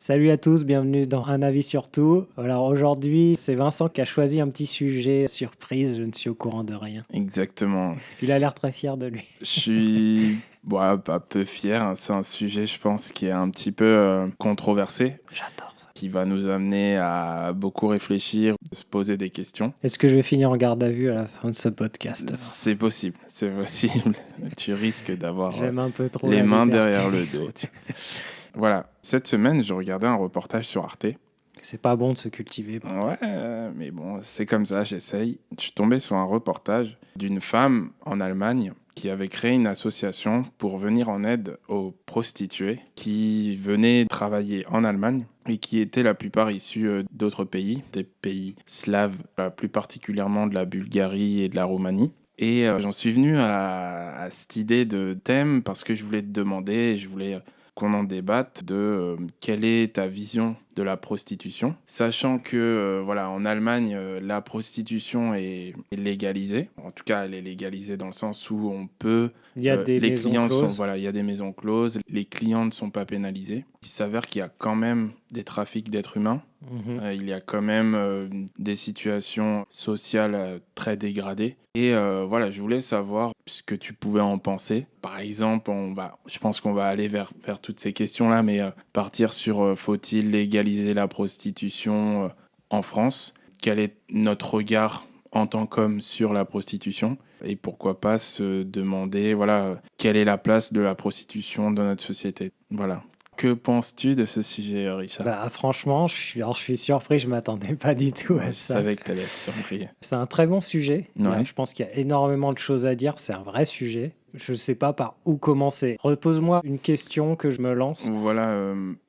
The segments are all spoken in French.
Salut à tous, bienvenue dans Un avis sur tout. Alors aujourd'hui, c'est Vincent qui a choisi un petit sujet surprise, je ne suis au courant de rien. Exactement. Il a l'air très fier de lui. Je suis un peu fier, hein. C'est un sujet, je pense, qui est un petit peu controversé, J'adore ça. qui va nous amener à beaucoup réfléchir, se poser des questions. Est-ce que je vais finir en garde à vue à la fin de ce podcast alors? C'est possible, c'est possible. Tu risques d'avoir J'aime un peu trop les la mains liberté derrière le d'expression. dos. Voilà, cette semaine, je regardais un reportage sur Arte. C'est pas bon de se cultiver. Ouais, mais bon, c'est comme ça, j'essaye. Je suis tombé sur un reportage d'une femme en Allemagne qui avait créé une association pour venir en aide aux prostituées qui venaient travailler en Allemagne et qui étaient la plupart issues d'autres pays, des pays slaves, plus particulièrement de la Bulgarie et de la Roumanie. Et j'en suis venu à cette idée de thème parce que je voulais te demander, je voulais qu'on en débatte de quelle est ta vision de la prostitution, sachant que en Allemagne, la prostitution est légalisée. En tout cas, elle est légalisée dans le sens où on peut. Il y a des les maisons clients closes. il y a des maisons closes. Les clients ne sont pas pénalisés. Il s'avère qu'il y a quand même des trafics d'êtres humains. Il y a quand même des situations sociales très dégradées. Et je voulais savoir ce que tu pouvais en penser. Par exemple, je pense qu'on va aller vers toutes ces questions-là, mais partir sur faut-il légaliser la prostitution en France? Quel est notre regard en tant qu'homme sur la prostitution? Et pourquoi pas se demander, quelle est la place de la prostitution dans notre société? Voilà. Que penses-tu de ce sujet, Richard? Franchement, je suis surpris, je m'attendais pas du tout à Je ça. savais que tu allais être surpris. C'est un très bon sujet. Ouais. Je pense qu'il y a énormément de choses à dire. C'est un vrai sujet. Je ne sais pas par où commencer. Repose-moi une question que je me lance.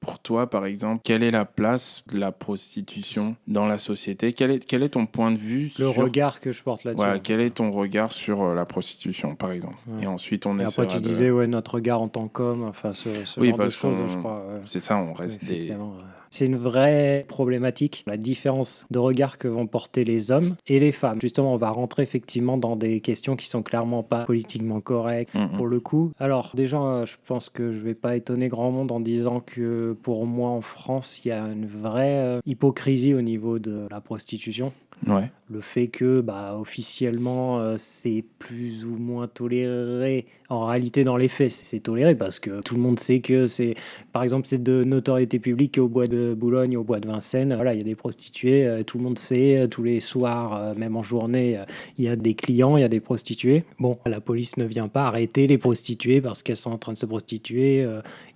Pour toi, par exemple, quelle est la place de la prostitution dans la société? Quel est ton point de vue Le sur... regard que je porte là-dessus. Voilà, quel est ton regard sur la prostitution, par exemple? Ouais. Et ensuite, on Et après, essaiera tu de... disais, notre regard en tant qu'homme, enfin, ce Oui, genre de parce choses, qu'on... je crois. C'est ça, on reste des... Effectivement, ouais. C'est une vraie problématique, la différence de regard que vont porter les hommes et les femmes. Justement, on va rentrer effectivement dans des questions qui sont clairement pas politiquement correctes pour le coup. Alors, déjà, je pense que je vais pas étonner grand monde en disant que pour moi, en France, il y a une vraie hypocrisie au niveau de la prostitution. Ouais. Le fait que, officiellement, c'est plus ou moins toléré. En réalité, dans les faits, c'est toléré parce que tout le monde sait que c'est, par exemple, c'est de notoriété publique qu'au bois de Boulogne, au bois de Vincennes, voilà, il y a des prostituées, tout le monde sait, tous les soirs, même en journée, il y a des clients, il y a des prostituées. Bon, la police ne vient pas arrêter les prostituées parce qu'elles sont en train de se prostituer.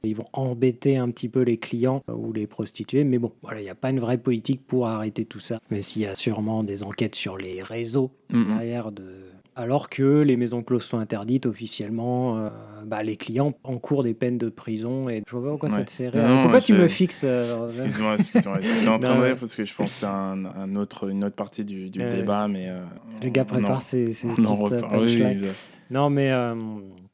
Ils vont embêter un petit peu les clients ou les prostituées, mais bon, voilà, il n'y a pas une vraie politique pour arrêter tout ça, même s'il y a sûrement des enquêtes sur les réseaux derrière alors que les maisons closes sont interdites officiellement, les clients encourent des peines de prison et je vois pas pourquoi ça te fait rire. Non, Pourquoi tu me fixes Excuse-moi. J'étais en train Non, de rire ouais. parce que je pense à une autre partie du débat, mais... Le gars prépare ses on en petites reparle. punchlines. Oui. Non, mais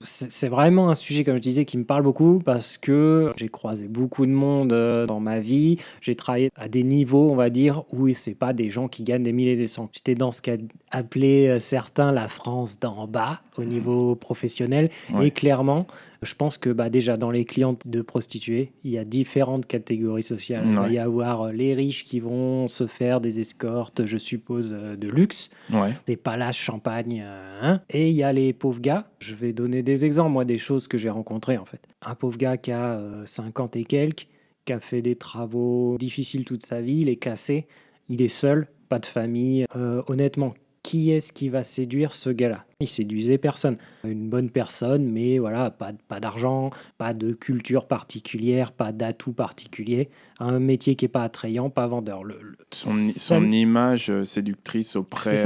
c'est vraiment un sujet, comme je disais, qui me parle beaucoup parce que j'ai croisé beaucoup de monde dans ma vie. J'ai travaillé à des niveaux, on va dire, où c'est pas des gens qui gagnent des milliers et des cents. J'étais dans ce qu'a appelé certains la France d'en bas au niveau professionnel. Ouais. Et clairement, je pense que déjà dans les clientes de prostituées, il y a différentes catégories sociales. Il va y avoir les riches qui vont se faire des escortes, je suppose, de luxe. Ouais. Des palaces champagne. Et il y a les pauvres gars. Je vais donner des exemples, moi, des choses que j'ai rencontrées, en fait. Un pauvre gars qui a 50 et quelques, qui a fait des travaux difficiles toute sa vie, il est cassé, il est seul, pas de famille. Honnêtement, qui est-ce qui va séduire ce gars-là? Il séduisait personne. Une bonne personne, mais voilà, pas d'argent, pas de culture particulière, pas d'atout particulier. Un métier qui n'est pas attrayant, pas vendeur. Son image séductrice auprès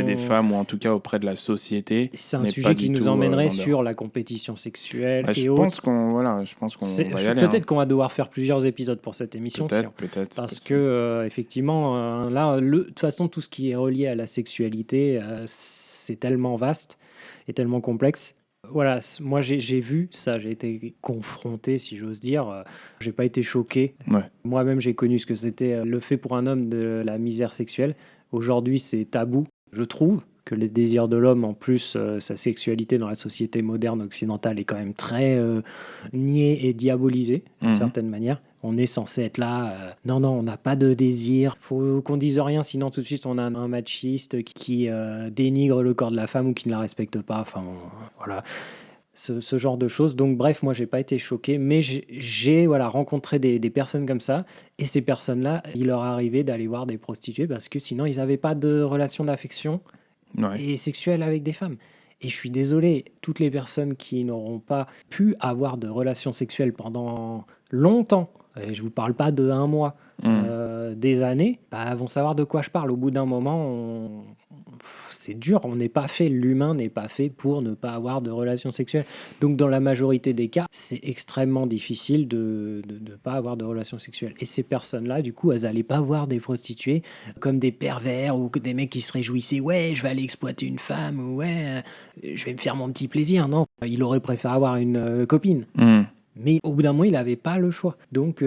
des femmes, ou en tout cas auprès de la société. C'est un sujet qui nous emmènerait sur la compétition sexuelle et autres. Je pense qu'on va y aller. Peut-être qu'on va devoir faire plusieurs épisodes pour cette émission. Peut-être. Parce que, effectivement, là, de toute façon, tout ce qui est relié à la sexualité, c'est tellement vaste et tellement complexe. Voilà, moi j'ai vu ça, j'ai été confronté, si j'ose dire. J'ai pas été choqué. Ouais. Moi-même, j'ai connu ce que c'était le fait pour un homme de la misère sexuelle. Aujourd'hui, c'est tabou. Je trouve que les désirs de l'homme, en plus, sa sexualité dans la société moderne occidentale est quand même très niée et diabolisée, d'une certaine manière. On est censé être là, non, non, on n'a pas de désir, faut qu'on dise rien, sinon tout de suite on a un machiste qui dénigre le corps de la femme ou qui ne la respecte pas. Enfin, voilà, ce genre de choses. Donc bref, moi j'ai pas été choqué, mais voilà, rencontré des personnes comme ça, et ces personnes-là, il leur arrivait d'aller voir des prostituées parce que sinon ils n'avaient pas de relation d'affection Ouais. et sexuelle avec des femmes. Et je suis désolé, toutes les personnes qui n'auront pas pu avoir de relations sexuelles pendant longtemps, et je vous parle pas de un mois, Mmh. des années, bah, vont savoir de quoi je parle. Au bout d'un moment, c'est dur, on n'est pas fait, l'humain n'est pas fait pour ne pas avoir de relations sexuelles. Donc dans la majorité des cas, c'est extrêmement difficile de ne pas avoir de relations sexuelles. Et ces personnes-là, du coup, elles n'allaient pas voir des prostituées comme des pervers ou que des mecs qui se réjouissaient, ouais, je vais aller exploiter une femme, ou ouais, je vais me faire mon petit plaisir. Non, il aurait préféré avoir une copine. Mmh. Mais au bout d'un moment, il n'avait pas le choix. Donc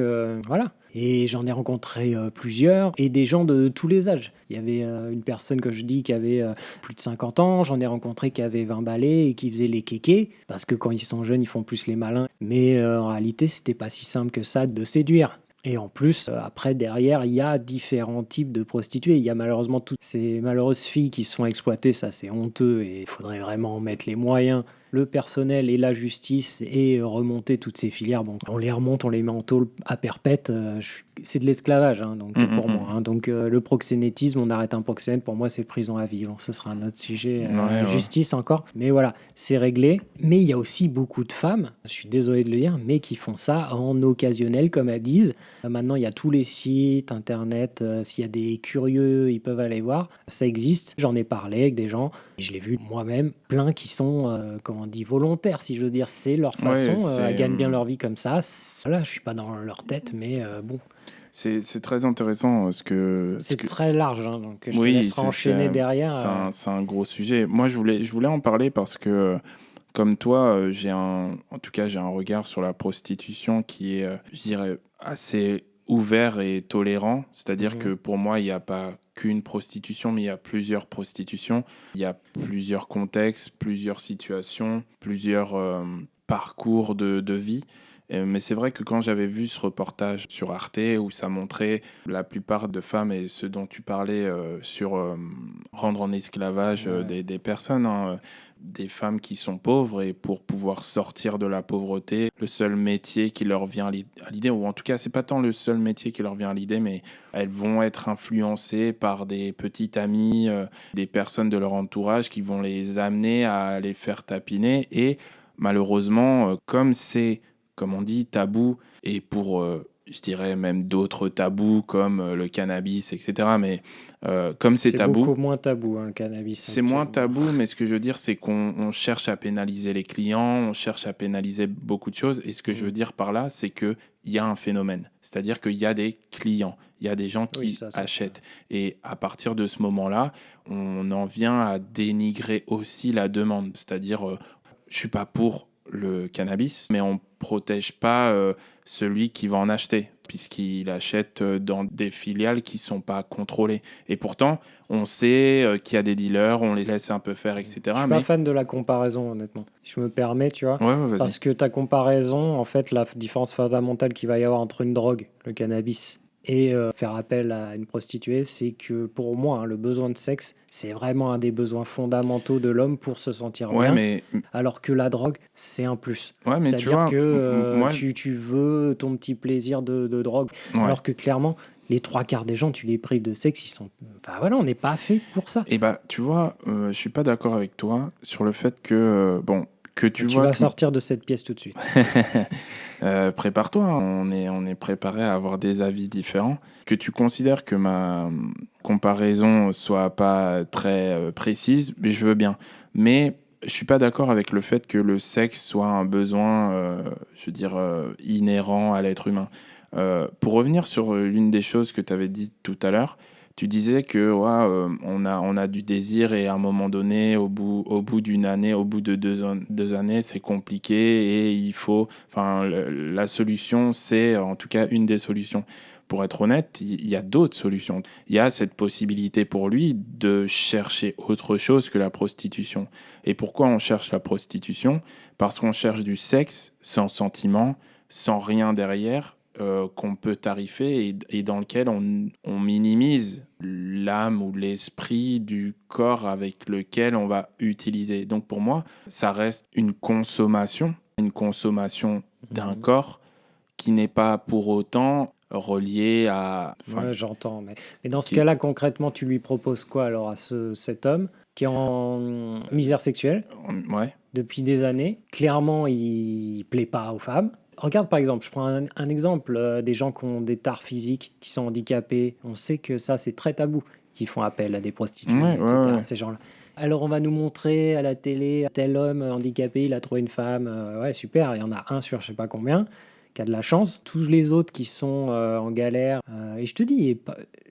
voilà. Et j'en ai rencontré plusieurs, et des gens de tous les âges. Il y avait une personne que je dis qui avait plus de 50 ans, j'en ai rencontré qui avait 20 balais et qui faisait les kékés, parce que quand ils sont jeunes, ils font plus les malins. Mais en réalité, c'était pas si simple que ça de séduire. Et en plus, après, derrière, il y a différents types de prostituées. Il y a malheureusement toutes ces malheureuses filles qui se font exploiter, ça c'est honteux, et il faudrait vraiment mettre les moyens, le personnel et la justice, et remonter toutes ces filières. Bon, on les remonte, on les met en tôle à perpète. C'est de l'esclavage, hein, donc, Mmh, mmh, pour moi. mmh. Hein. Donc le proxénétisme, on arrête un proxénète, pour moi c'est prison à vie. Bon, ce sera un autre sujet, Ouais, ouais. justice encore. Mais voilà, c'est réglé. Mais il y a aussi beaucoup de femmes, je suis désolé de le dire, mais qui font ça en occasionnel, comme elles disent. Maintenant, il y a tous les sites, internet, s'il y a des curieux, ils peuvent aller voir. Ça existe, j'en ai parlé avec des gens, et je l'ai vu moi-même, plein qui sont, comment on dit, volontaires, si j'ose dire. C'est leur façon, Ouais, elles c'est, gagnent bien leur vie comme ça. Voilà, je suis pas dans leur tête, mais bon, c'est très intéressant ce c'est que... très large, hein, donc je te Oui, laisserai enchaîner derrière. c'est un gros sujet. Moi, je voulais en parler parce que, comme toi, en tout cas, j'ai un regard sur la prostitution qui est, je dirais, assez ouvert et tolérant. C'est-à-dire Mhm. que pour moi, il n'y a pas qu'une prostitution, mais il y a plusieurs prostitutions. Il y a plusieurs contextes, plusieurs situations, plusieurs parcours de vie. Mais c'est vrai que quand j'avais vu ce reportage sur Arte où ça montrait la plupart de femmes et ce dont tu parlais sur rendre en esclavage Ouais. des personnes, hein, des femmes qui sont pauvres et pour pouvoir sortir de la pauvreté, le seul métier qui leur vient à l'idée, ou en tout cas c'est pas tant le seul métier qui leur vient à l'idée, mais elles vont être influencées par des petites amies, des personnes de leur entourage qui vont les amener à les faire tapiner et malheureusement, comme c'est comme on dit, tabou, et pour, je dirais même d'autres tabous comme le cannabis, etc. Mais comme c'est C'est tabou, beaucoup moins tabou, hein, le cannabis c'est moins actuellement. tabou, mais ce que je veux dire, c'est qu'on cherche à pénaliser les clients, on cherche à pénaliser beaucoup de choses. Et ce que je veux Mhm. dire par là, c'est qu'il y a un phénomène. C'est-à-dire qu'il y a des clients, il y a des gens Oui, qui ça c'est sûr. achètent. Et à partir de ce moment-là, on en vient à dénigrer aussi la demande. C'est-à-dire, je suis pas pour le cannabis, mais on protège pas celui qui va en acheter, puisqu'il achète dans des filiales qui sont pas contrôlées. Et pourtant, on sait qu'il y a des dealers, on les laisse un peu faire, Je etc. suis pas Mais fan de la comparaison, honnêtement. Je me permets, tu vois, ouais, ouais, vas-y. parce que ta comparaison, en fait, la différence fondamentale qu'il va y avoir entre une drogue, le cannabis, et faire appel à une prostituée, c'est que pour moi, hein, le besoin de sexe, c'est vraiment un des besoins fondamentaux de l'homme pour se sentir Ouais, bien, mais alors que la drogue, c'est un plus. ouais, mais tu C'est-à-dire vois, que moi, tu veux ton petit plaisir de drogue, ouais. alors que clairement, les trois quarts des gens, tu les prives de sexe, ils sont... Enfin voilà, on n'est pas fait pour ça. Et bah, tu vois, je suis pas d'accord avec toi sur le fait que bon, que tu Mais tu vois vas que sortir de cette pièce tout de suite. Prépare-toi, hein, on est préparé à avoir des avis différents. Que tu considères que ma comparaison soit pas très précise, mais je veux bien. Mais je suis pas d'accord avec le fait que le sexe soit un besoin, je veux dire, inhérent à l'être humain. Pour revenir sur l'une des choses que tu avais dit tout à l'heure, tu disais que ouais, on a du désir et à un moment donné, au bout d'une année, au bout de deux années, c'est compliqué et il faut, enfin, la solution, c'est en tout cas une des solutions. Pour être honnête, il y a d'autres solutions. Il y a cette possibilité pour lui de chercher autre chose que la prostitution. Et pourquoi on cherche la prostitution? Parce qu'on cherche du sexe sans sentiment, sans rien derrière, qu'on peut tarifer et dans lequel on minimise l'âme ou l'esprit du corps avec lequel on va utiliser. Donc pour moi, ça reste une consommation d'un corps qui n'est pas pour autant relié à... enfin, Ouais, j'entends. Mais dans ce qui- cas-là, concrètement, tu lui proposes quoi alors à cet homme qui est en misère sexuelle ouais. depuis des années? Clairement, il plaît pas aux femmes. Regarde par exemple, je prends un exemple des gens qui ont des tares physiques, qui sont handicapés. On sait que ça, c'est très tabou, qui font appel à des prostituées, Ouais, ouais, etc. ouais. Ces gens-là. Alors on va nous montrer à la télé, tel homme handicapé, il a trouvé une femme. Ouais, super, il y en a un sur je sais pas combien qui a de la chance. Tous les autres qui sont en galère. Et je te dis,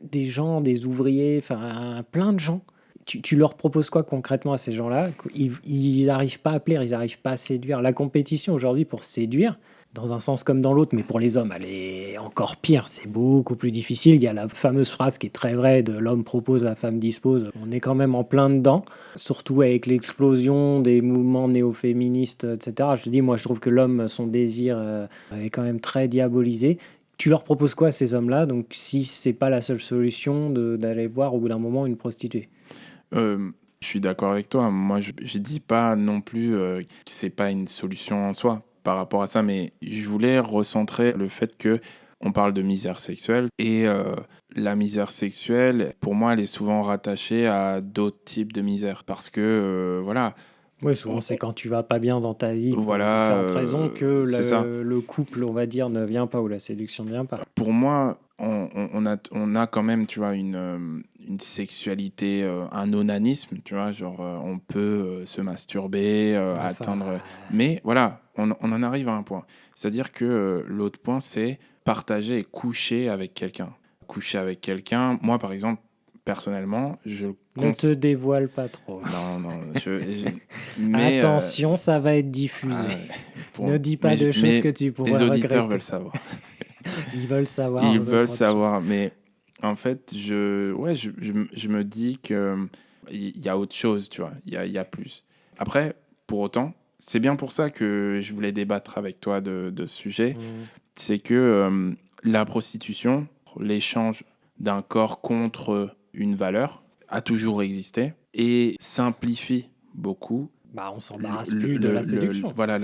des gens, des ouvriers, enfin plein de gens. Tu leur proposes quoi concrètement à ces gens-là? Ils n'arrivent pas à plaire, ils n'arrivent pas à séduire. La compétition aujourd'hui pour séduire, dans un sens comme dans l'autre, mais pour les hommes, elle est encore pire. C'est beaucoup plus difficile. Il y a la fameuse phrase qui est très vraie de l'homme propose, la femme dispose. On est quand même en plein dedans, surtout avec l'explosion des mouvements néo-féministes, etc. Je te dis, moi, je trouve que l'homme, son désir est quand même très diabolisé. Tu leur proposes quoi à ces hommes-là? Donc, si c'est pas la seule solution d'aller voir au bout d'un moment une prostituée. Je suis d'accord avec toi. Moi, je dis pas non plus que c'est pas une solution en soi par rapport à ça, mais je voulais recentrer le fait que on parle de misère sexuelle et la misère sexuelle, pour moi, elle est souvent rattachée à d'autres types de misère parce que voilà, Oui, souvent, c'est quand tu vas pas bien dans ta vie pour voilà, différentes raisons que c'est ça. le couple, on va dire, ne vient pas ou la séduction ne vient pas. Pour moi, on a quand même, tu vois, une sexualité, un onanisme, tu vois, genre, on peut se masturber, Enfin, atteindre. Mais voilà, on en arrive à un point. C'est-à-dire que l'autre point, c'est partager et coucher avec quelqu'un. Coucher avec quelqu'un, moi, par exemple, personnellement, je ne te dévoile pas trop. Non, non, mais Attention, ça va être diffusé. Ne dis pas de choses que tu pourrais les auditeurs regretter. veulent savoir. Ils veulent savoir. Ils notre veulent option. savoir, mais en fait, je me dis que il y a autre chose, tu vois, il y a plus. Après, pour autant, c'est bien pour ça que je voulais débattre avec toi de ce sujet, c'est que la prostitution, l'échange d'un corps contre une valeur, a toujours existé et simplifie beaucoup Bah, on s'embarrasse plus de la séduction. voilà,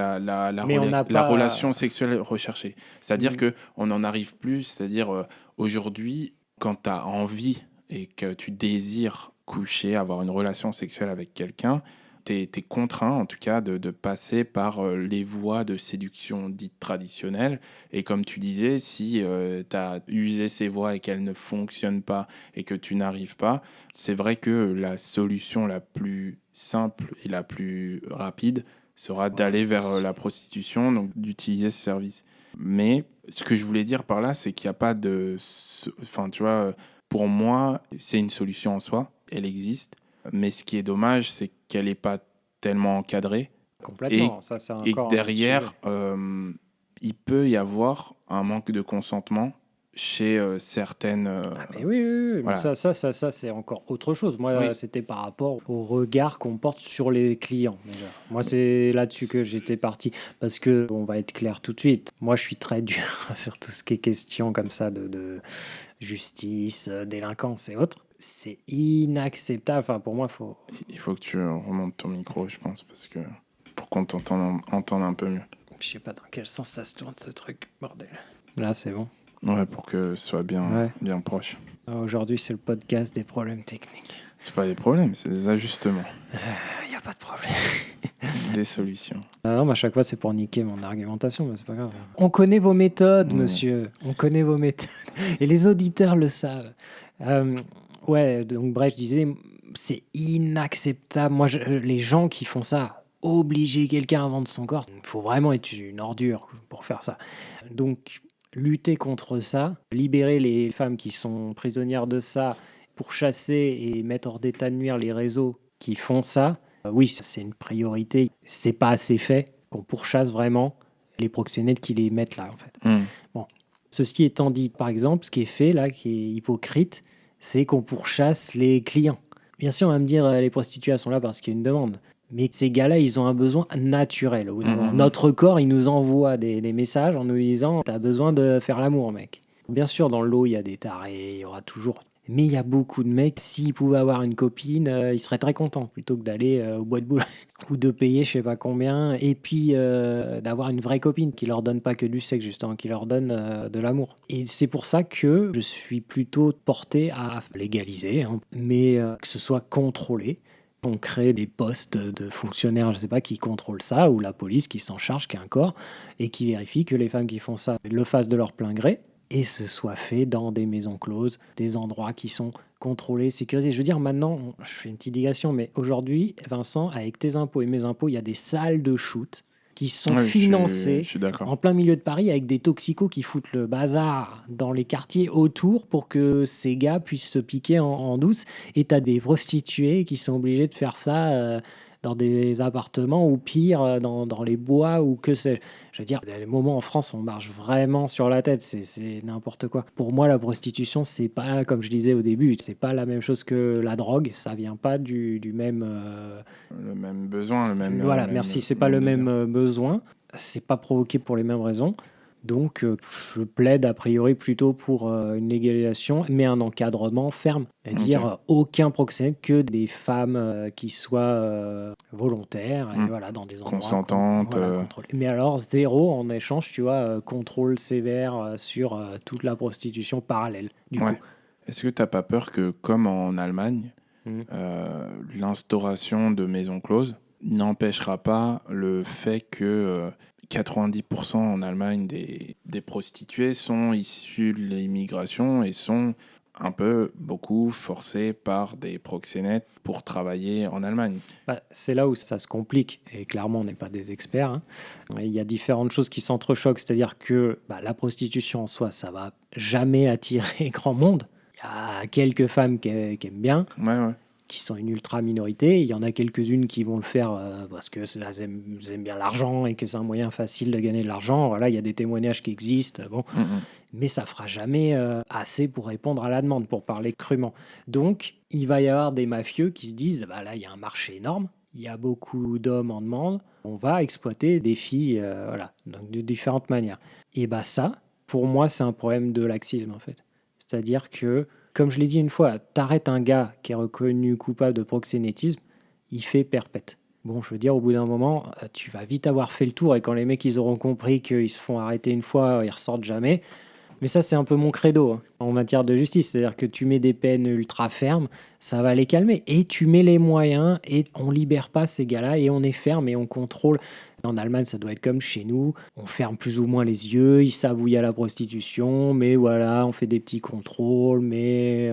Mais on n'a la pas. relation sexuelle recherchée. C'est-à-dire que on n'en arrive plus, c'est-à-dire aujourd'hui, quand tu as envie et que tu désires coucher, avoir une relation sexuelle avec quelqu'un, tu es contraint en tout cas de passer par les voies de séduction dites traditionnelles. Et comme tu disais, si tu as usé ces voies et qu'elles ne fonctionnent pas et que tu n'arrives pas, c'est vrai que la solution la plus simple et la plus rapide sera d'aller vers la prostitution, donc d'utiliser ce service. Mais ce que je voulais dire par là, c'est qu'il n'y a pas de... Enfin, tu vois, pour moi, c'est une solution en soi, elle existe. Mais ce qui est dommage, c'est qu'elle n'est pas tellement encadrée Complètement. Ça, c'est et que encore un autre sujet. derrière, il peut y avoir un manque de consentement chez certaines... Ah, mais oui, oui, oui, mais voilà. ça, c'est encore autre chose. Moi, Oui. c'était par rapport au regard qu'on porte sur les clients, déjà. Moi, c'est là-dessus que j'étais parti. Parce que, on va être clair tout de suite, moi, je suis très dur sur tout ce qui est question comme ça de justice, délinquance et autres. C'est inacceptable. Enfin, pour moi, faut... Il faut que tu remontes ton micro, je pense, parce que pour qu'on entende un peu mieux. Je sais pas dans quel sens ça se tourne, ce truc, bordel. Là, c'est bon. Ouais, pour que ce soit bien, bien proche. Aujourd'hui, c'est le podcast des problèmes techniques. C'est pas des problèmes, c'est des ajustements. Il n'y a pas de problème. Des solutions. Non, mais à chaque fois, c'est pour niquer mon argumentation, mais c'est pas grave. On connaît vos méthodes, monsieur. On connaît vos méthodes. Et les auditeurs le savent. Ouais, donc bref, je disais, c'est inacceptable. Moi, les gens qui font ça, obliger quelqu'un à vendre son corps, il faut vraiment être une ordure pour faire ça. Donc, lutter contre ça, libérer les femmes qui sont prisonnières de ça, pourchasser et mettre hors d'état de nuire les réseaux qui font ça, oui, c'est une priorité. C'est pas assez fait qu'on pourchasse vraiment les proxénètes qui les mettent là, en fait. Bon, ceci étant dit, par exemple, ce qui est fait là, qui est hypocrite, c'est qu'on pourchasse les clients. Bien sûr, on va me dire les prostituées sont là parce qu'il y a une demande. Mais ces gars-là, ils ont un besoin naturel au bout d'un moment. Mhm. Notre corps, il nous envoie des messages en nous disant: «Tu as besoin de faire l'amour, mec». Bien sûr, dans le lot, il y a des tarés, il y aura toujours. Mais il y a beaucoup de mecs, s'ils pouvaient avoir une copine, ils seraient très contents plutôt que d'aller au bois de boulogne ou de payer je sais pas combien. Et puis d'avoir une vraie copine qui leur donne pas que du sexe, justement, qui leur donne de l'amour. Et c'est pour ça que je suis plutôt porté à légaliser, hein, mais que ce soit contrôlé. On crée des postes de fonctionnaires, je sais pas, qui contrôlent ça, ou la police qui s'en charge, qui a un corps, et qui vérifie que les femmes qui font ça le fassent de leur plein gré, et ce soit fait dans des maisons closes, des endroits qui sont contrôlés, sécurisés. Je veux dire, maintenant, je fais une petite digression, mais aujourd'hui, Vincent, avec tes impôts et mes impôts, il y a des salles de shoot qui sont Oui, je financées suis d'accord. en plein milieu de Paris avec des toxicos qui foutent le bazar dans les quartiers autour pour que ces gars puissent se piquer en douce. Et tu as des prostituées qui sont obligées de faire ça dans des appartements ou pire, dans les bois ou que sais-je. Je veux dire, il y a des moments en France, on marche vraiment sur la tête, c'est n'importe quoi. Pour moi, la prostitution, c'est pas, comme je disais au début, c'est pas la même chose que la drogue, ça vient pas du même. Le même besoin, Voilà, merci, c'est pas même le même désir. besoin, c'est pas provoqué pour les mêmes raisons. Donc, je plaide a priori plutôt pour une légalisation, mais un encadrement ferme. Ok. C'est-à-dire aucun proxénète, que des femmes qui soient volontaires, et Mm. voilà, dans des endroits Consentante. voilà, contrôlés. Mais alors, zéro en échange, tu vois, contrôle sévère sur toute la prostitution parallèle, du Ouais. coup. Est-ce que t'as pas peur que, comme en Allemagne, Mhm. l'instauration de maisons closes n'empêchera pas le fait que 90% en Allemagne des prostituées sont issues de l'immigration et sont un peu, beaucoup forcées par des proxénètes pour travailler en Allemagne. Bah, c'est là où ça se complique, et clairement, on n'est pas des experts, hein. Il y a différentes choses qui s'entrechoquent, c'est-à-dire que bah, la prostitution en soi, ça va jamais attirer grand monde. Il y a quelques femmes qui aiment bien, Ouais, ouais. qui sont une ultra minorité. Il y en a quelques-unes qui vont le faire parce que elles aiment bien l'argent et que c'est un moyen facile de gagner de l'argent. Voilà, il y a des témoignages qui existent. Bon, Mm, mm. mais ça fera jamais assez pour répondre à la demande, pour parler crûment. Donc, il va y avoir des mafieux qui se disent, bah là, il y a un marché énorme, il y a beaucoup d'hommes en demande, on va exploiter des filles, voilà, donc de différentes manières. Et bah ça, pour moi, c'est un problème de laxisme, en fait. C'est-à-dire que, comme je l'ai dit une fois, t'arrêtes un gars qui est reconnu coupable de proxénétisme, il fait perpète. Bon, je veux dire, au bout d'un moment, tu vas vite avoir fait le tour, et quand les mecs, ils auront compris qu'ils se font arrêter une fois, ils ressortent jamais. Mais ça, c'est un peu mon credo hein, en matière de justice. C'est-à-dire que tu mets des peines ultra fermes, ça va les calmer. Et tu mets les moyens et on libère pas ces gars-là et on est ferme et on contrôle. En Allemagne, ça doit être comme chez nous. On ferme plus ou moins les yeux, ils savent où il y a la prostitution, mais voilà, on fait des petits contrôles, mais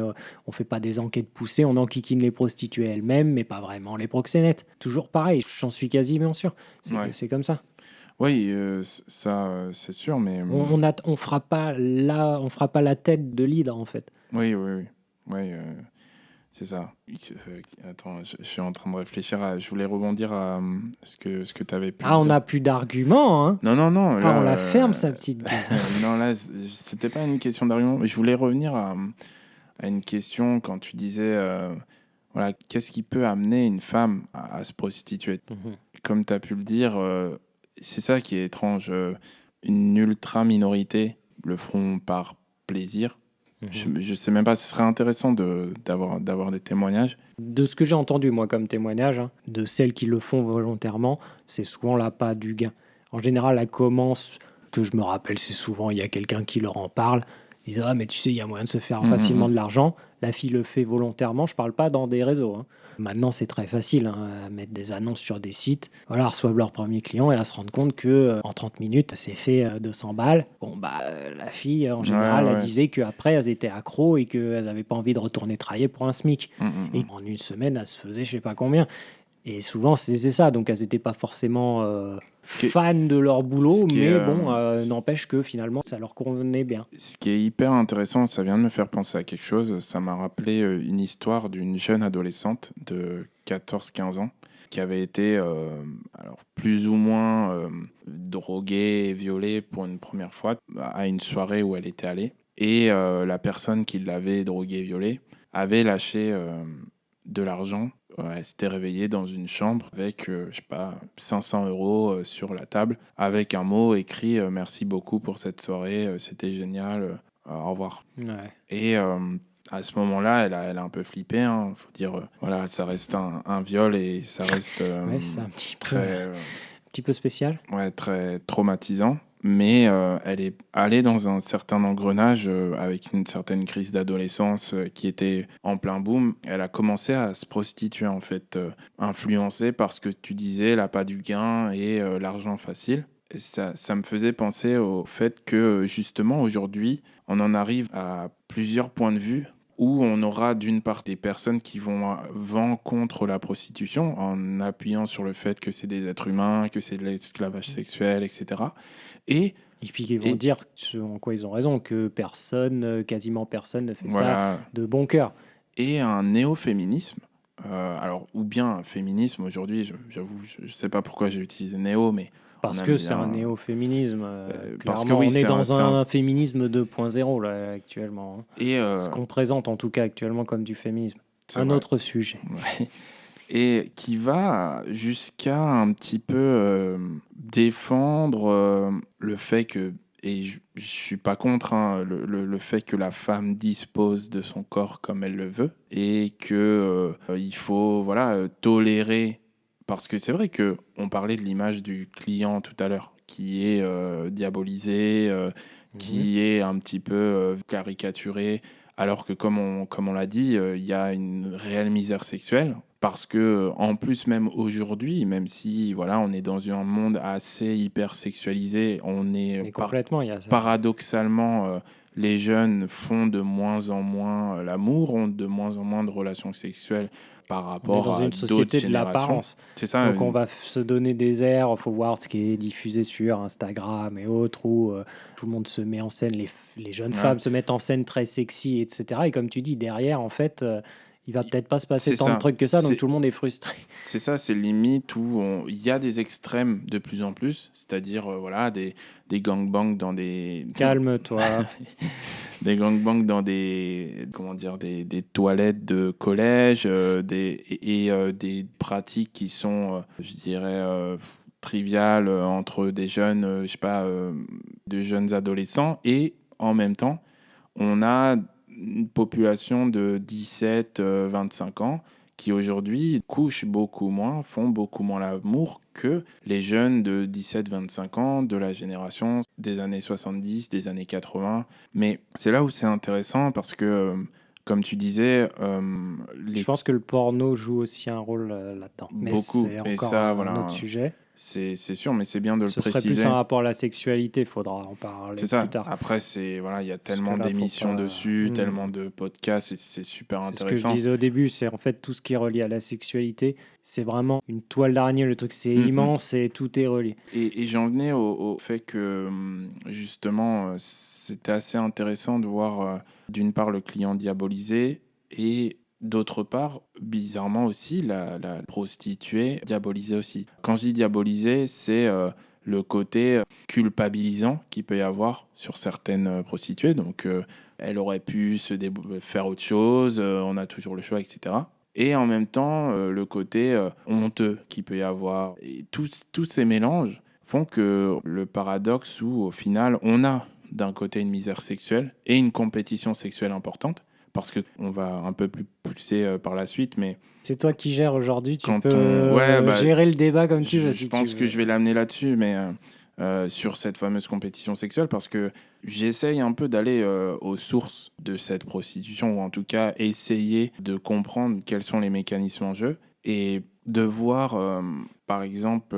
on fait pas des enquêtes poussées, on enquiquine les prostituées elles-mêmes, mais pas vraiment les proxénètes. Toujours pareil, j'en suis quasiment sûr. Ouais. C'est comme ça. Oui, ça, c'est sûr, mais On fera pas on fera pas la tête de l'hydre en fait. oui, oui, oui. Ouais, c'est ça. Attends, je suis en train de réfléchir à. Je voulais rebondir à ce que tu avais pu Ah, on dire. n'a plus d'arguments, hein. Non, non, non, Ah, là. on la ferme, sa petite gueule. Non, là, c'était pas une question d'argument. Mais je voulais revenir à une question quand tu disais. Voilà, qu'est-ce qui peut amener une femme à se prostituer? Mhm, Comme tu as pu le dire, c'est ça qui est étrange. Une ultra minorité le feront par plaisir. mhm. Je sais même pas, ce serait intéressant d'avoir des témoignages. De ce que j'ai entendu, moi, comme témoignage, hein, de celles qui le font volontairement, c'est souvent l'appât du gain. En général, la commence, que je me rappelle, c'est souvent, il y a quelqu'un qui leur en parle. Ils disent, ah, mais tu sais, il y a moyen de se faire facilement de l'argent. La fille le fait volontairement, je parle pas dans des réseaux, hein. Maintenant, c'est très facile hein, à mettre des annonces sur des sites. Voilà, reçoivent leur premier client et à se rendre compte que en 30 minutes, c'est fait 200 balles. Bon, bah, la fille, en Ouais, général, elle ouais. disait qu'après, elles étaient accros et qu'elles n'avaient pas envie de retourner travailler pour un SMIC. Et en une semaine, elles se faisaient je sais pas combien. Et souvent, c'est ça. Donc, elles n'étaient pas forcément fans de leur boulot, ce qui est, mais bon, n'empêche que finalement, ça leur convenait bien. Ce qui est hyper intéressant, ça vient de me faire penser à quelque chose. Ça m'a rappelé une histoire d'une jeune adolescente de 14-15 ans qui avait été alors plus ou moins droguée et violée pour une première fois à une soirée où elle était allée. Et la personne qui l'avait droguée et violée avait lâché de l'argent. Elle s'était réveillée dans une chambre avec, je sais pas, 500 € sur la table, avec un mot écrit merci beaucoup pour cette soirée, c'était génial, au revoir. Ouais. Et à ce moment-là, elle a un peu flippé, hein, faut dire, voilà, ça reste un viol et ça reste Ouais, c'est très, un petit peu spécial. ouais, très traumatisant. Mais elle est allée dans un certain engrenage avec une certaine crise d'adolescence qui était en plein boom. Elle a commencé à se prostituer, en fait, influencée par ce que tu disais, l'appât du gain et l'argent facile. Et ça me faisait penser au fait que, justement, aujourd'hui, on en arrive à plusieurs points de vue où on aura d'une part des personnes qui vont vent contre la prostitution en appuyant sur le fait que c'est des êtres humains, que c'est de l'esclavage sexuel, etc. Et, Et puis ils vont et dire ce en quoi ils ont raison, que personne, quasiment personne ne fait ça voilà, de bon cœur. et un néo-féminisme. Alors, ou bien un féminisme aujourd'hui, j'avoue, je ne sais pas pourquoi j'ai utilisé néo, mais on Parce aime que c'est un bien. néo-féminisme, Parce que clairement. oui, On est dans un féminisme 2.0 là, actuellement, hein. Et Ce qu'on présente en tout cas actuellement comme du féminisme. c'est Un vrai. autre sujet. Ouais. Et qui va jusqu'à un petit peu défendre le fait que, et je suis pas contre, hein, le fait que la femme dispose de son corps comme elle le veut et que il faut voilà tolérer, parce que c'est vrai que on parlait de l'image du client tout à l'heure qui est diabolisé, Mhm. qui est un petit peu caricaturé, alors que comme on l'a dit, il y a une réelle misère sexuelle. Parce que, en plus, même aujourd'hui, même si voilà, on est dans un monde assez hyper sexualisé, on est Mais complètement, il y a ça. paradoxalement, les jeunes font de moins en moins l'amour, ont de moins en moins de relations sexuelles par On est rapport dans à une d'autres société de générations. l'apparence. C'est ça, Donc on va se donner des airs, il faut voir ce qui est diffusé sur Instagram et autres, où tout le monde se met en scène, les jeunes ouais, femmes se mettent en scène très sexy, etc. Et comme tu dis, derrière, en fait, il va peut-être pas se passer c'est tant de ça. trucs que ça, donc tout le monde est frustré. C'est ça, c'est limite où il y a des extrêmes de plus en plus, c'est-à-dire voilà, des gangbangs dans des, Calme-toi. des gangbangs dans des, comment dire, des toilettes de collège, des pratiques qui sont, je dirais, triviales entre des jeunes, je sais pas, de jeunes adolescents. Et en même temps, on a une population de 17-25 ans qui aujourd'hui couchent beaucoup moins, font beaucoup moins l'amour que les jeunes de 17-25 ans de la génération des années 70, des années 80. Mais c'est là où c'est intéressant parce que, comme tu disais, Je les, pense que le porno joue aussi un rôle là-dedans. Mais beaucoup, c'est et encore ça, un autre voilà, sujet. c'est sûr, mais c'est bien de le Ce serait plus un préciser. rapport à la sexualité, faudra en C'est parler plus ça. tard. Après, c'est voilà, il y a Parce que tellement là, faut d'émissions pas. dessus, tellement de podcasts, et c'est super C'est ce que je intéressant. disais au début, c'est en fait tout ce qui est relié à la sexualité, c'est vraiment une toile d'araignée, le truc c'est Mm, mm. immense et tout est relié. Et j'en venais au fait que, justement, c'était assez intéressant de voir, d'une part, le client diabolisé et d'autre part, bizarrement aussi, la prostituée diabolisée aussi. Quand je dis diabolisée, c'est le côté culpabilisant qu'il peut y avoir sur certaines prostituées. Donc, elle aurait pu faire autre chose, on a toujours le choix, etc. Et en même temps, le côté honteux qu'il peut y avoir. Et tous ces mélanges font que le paradoxe où, au final, on a d'un côté une misère sexuelle et une compétition sexuelle importante, parce qu'on va un peu plus pousser par la suite, mais C'est toi qui gères aujourd'hui, tu peux quand on... Ouais, bah, gérer le débat comme tu veux je si tu pense que veux. je vais l'amener là-dessus, mais sur cette fameuse compétition sexuelle, parce que j'essaye un peu d'aller aux sources de cette prostitution, ou en tout cas essayer de comprendre quels sont les mécanismes en jeu, et de voir, par exemple,